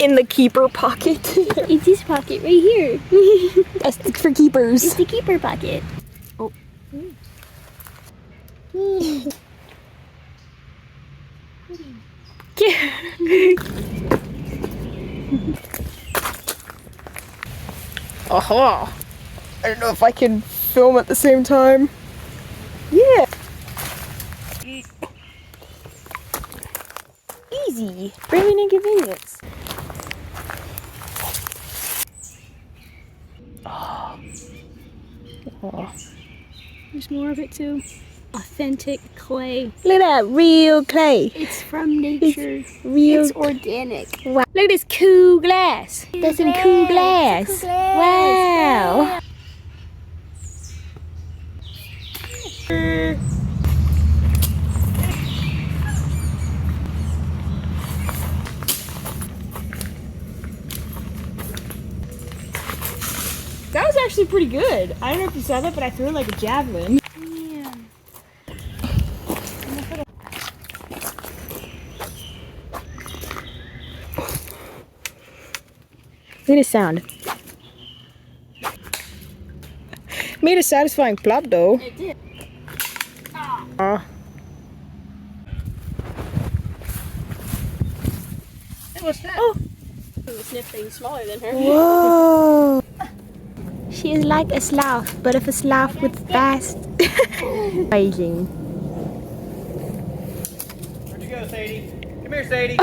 in the keeper pocket. It's this pocket right here. That's for keepers. It's the keeper pocket. Oh. Aha! I don't know if I can film at the same time. Yeah. Easy. Bringing inconvenience. Oh. Oh. There's more of it too. Authentic clay. Look at that, real clay. It's from nature. It's real. It's organic. Wow. Look at this cool glass. That's some cool glass. It's a cool glass. Wow. That was actually pretty good. I don't know if you saw that, but I threw it like a javelin. Yeah. Look at the sound. Made a satisfying plop though. It did. What's that? Oh. The sniff thing's smaller than her. Whoa. She is like a sloth, but if a sloth with fast. Amazing. Where'd you go, Sadie? Come here, Sadie.